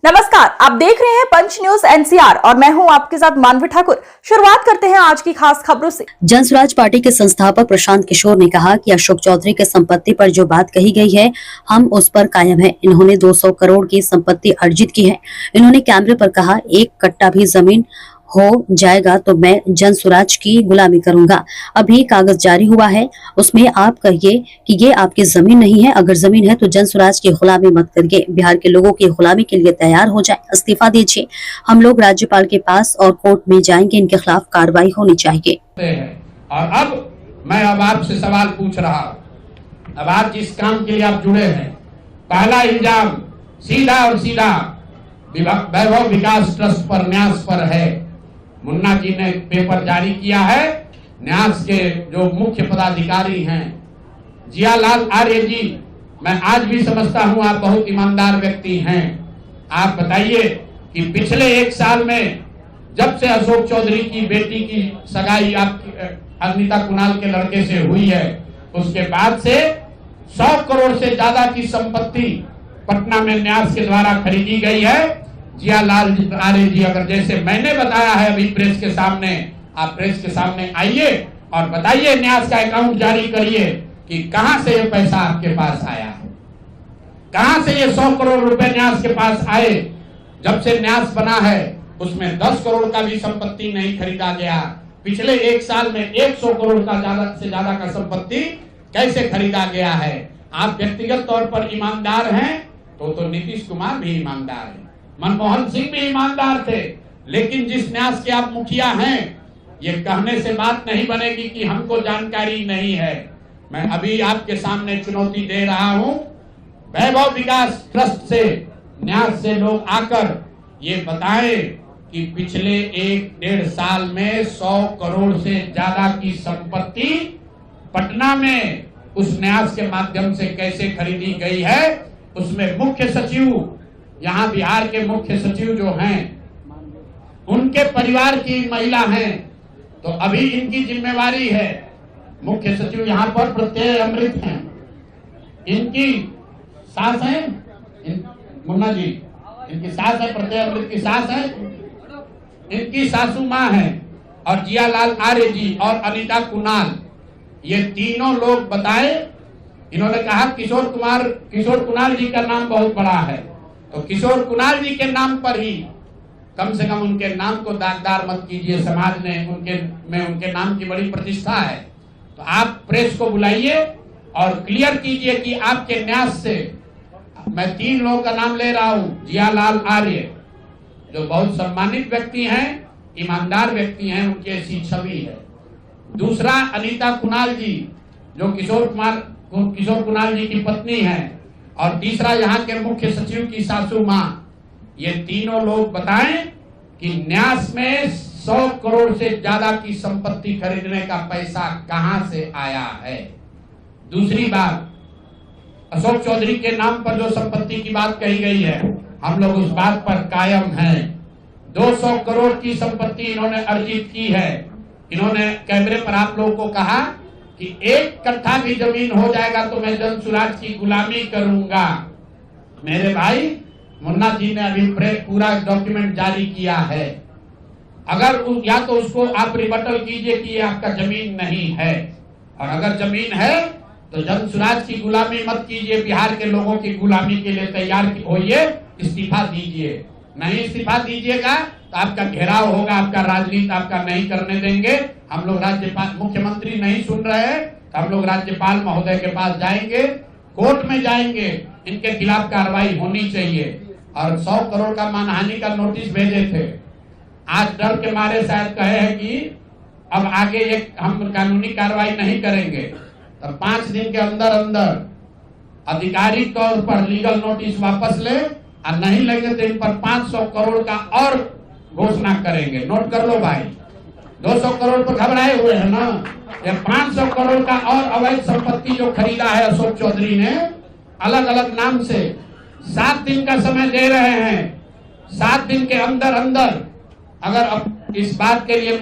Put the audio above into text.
नमस्कार, आप देख रहे हैं पंच न्यूज एनसीआर और मैं हूं आपके साथ मानवी ठाकुर। शुरुआत करते हैं आज की खास खबरों से। जनसुराज पार्टी के संस्थापक प्रशांत किशोर ने कहा कि अशोक चौधरी के संपत्ति पर जो बात कही गई है, हम उस पर कायम हैं। इन्होंने 200 करोड़ की संपत्ति अर्जित की है। इन्होंने कैमरे पर कहा, एक कट्टा भी जमीन हो जाएगा तो मैं जनसुराज की गुलामी करूंगा। अभी कागज जारी हुआ है, उसमें आप कहिए कि ये आपकी जमीन नहीं है। अगर जमीन है तो जनसुराज की गुलामी मत करिए। बिहार के लोगों की गुलामी के लिए तैयार हो जाए, इस्तीफा दीजिए। हम लोग राज्यपाल के पास और कोर्ट में जाएंगे, इनके खिलाफ कार्रवाई होनी चाहिए। और अब मैं आपसे सवाल पूछ रहा हूं, अब आप जिस काम के लिए आप जुड़े हैं, पहला इल्जाम सीधा और सीधा वैभव विकास ट्रस्ट पर, न्यास पर है। मुन्ना जी ने पेपर जारी किया है। न्यास के जो मुख्य पदाधिकारी हैं जियालाल आर्य जी, मैं आज भी समझता हूं आप बहुत ईमानदार व्यक्ति हैं। आप बताइए कि पिछले एक साल में जब से अशोक चौधरी की बेटी की सगाई आपकी अनीता कुणाल के लड़के से हुई है, उसके बाद से 100 करोड़ से ज्यादा की संपत्ति पटना में न्यास के द्वारा खरीदी गई है। जियालाल आर्य जी, अगर जैसे मैंने बताया है अभी प्रेस के सामने, आप प्रेस के सामने आइए और बताइए, न्यास का अकाउंट जारी करिए कि कहां से ये पैसा आपके पास आया है, कहां से ये 100 करोड़ रुपए न्यास के पास आए। जब से न्यास बना है उसमें 10 करोड़ का भी संपत्ति नहीं खरीदा गया। पिछले एक साल में 100 करोड़ का ज्यादा से ज्यादा का संपत्ति कैसे खरीदा गया है। आप व्यक्तिगत तौर पर ईमानदार हैं तो नीतीश कुमार भी ईमानदार है, मनमोहन सिंह भी ईमानदार थे, लेकिन जिस न्यास के आप मुखिया हैं, ये कहने से बात नहीं बनेगी कि हमको जानकारी नहीं है। मैं अभी आपके सामने चुनौती दे रहा हूं, वैभव विकास ट्रस्ट से, न्यास से लोग आकर ये बताएं कि पिछले 1-1.5 साल में 100 करोड़ से ज्यादा की संपत्ति पटना में उस न्यास के माध्यम से कैसे खरीदी गई है। उसमें मुख्य सचिव, यहाँ बिहार के मुख्य सचिव जो हैं, उनके परिवार की महिला हैं, तो अभी इनकी जिम्मेवारी है। मुख्य सचिव यहाँ पर प्रत्यय अमृत हैं, इनकी सास है मुन्ना जी, इनकी सास है, प्रत्यय अमृत की सास है, इनकी सासू माँ है, और जियालाल आर्य जी और अनीता कुणाल, ये तीनों लोग बताए। इन्होंने कहा किशोर कुणाल जी का नाम बहुत बड़ा है, तो किशोर कुणाल जी के नाम पर ही कम से कम उनके नाम को दागदार मत कीजिए। समाज ने उनके नाम की बड़ी प्रतिष्ठा है। तो आप प्रेस को बुलाइए और क्लियर कीजिए कि आपके न्यास से, मैं 3 लोगों का नाम ले रहा हूं। जियालाल आर्य जो बहुत सम्मानित व्यक्ति हैं, ईमानदार व्यक्ति हैं, उनकी ऐसी छवि है। दूसरा अनीता कुणाल जी जो किशोर कुणाल जी की पत्नी है, और तीसरा यहाँ के मुख्य सचिव की सासू माँ। ये तीनों लोग बताएं कि न्यास में 100 करोड़ से ज्यादा की संपत्ति खरीदने का पैसा कहां से आया है। दूसरी बात, अशोक चौधरी के नाम पर जो संपत्ति की बात कही गई है, हम लोग उस बात पर कायम हैं। 200 करोड़ की संपत्ति इन्होंने अर्जित की है। इन्होंने कैमरे पर आप लोगों को कहा कि 1 कट्ठा भी जमीन हो जाएगा तो मैं जनसुराज की गुलामी करूंगा। मेरे भाई, मुन्ना जी ने अभी पूरा डॉक्यूमेंट जारी किया है। अगर या तो उसको आप रिबटल कीजिए कि ये आपका जमीन नहीं है, और अगर जमीन है तो जनसुराज की गुलामी मत कीजिए, बिहार के लोगों की गुलामी के लिए तैयार होइए, इस्तीफा दीजिए। नहीं इस्तीफा दीजिएगा तो आपका घेराव होगा, आपका राजनीति आपका नहीं करने देंगे। हम लोग राज्यपाल, मुख्यमंत्री नहीं सुन रहे हैं तो हम लोग राज्यपाल महोदय के पास जाएंगे, कोर्ट में जाएंगे, इनके खिलाफ कार्रवाई होनी चाहिए। और 100 करोड़ का मानहानि का नोटिस भेजे थे, आज डर के मारे शायद कहे हैं कि अब आगे हम कानूनी कार्रवाई नहीं करेंगे। तो 5 दिन के अंदर अंदर आधिकारिक तौर पर लीगल नोटिस वापस ले, और नहीं लेंगे तो इन पर 500 करोड़ का और घोषणा करेंगे। नोट कर लो भाई, 200 करोड़ पर घबराए हुए हैं ना, ये 500 करोड़ का और अवैध संपत्ति जो खरीदा है अशोक चौधरी ने अलग अलग नाम से, 7 दिन का समय दे रहे हैं। 7 दिन के अंदर अंदर अगर अब इस बात के लिए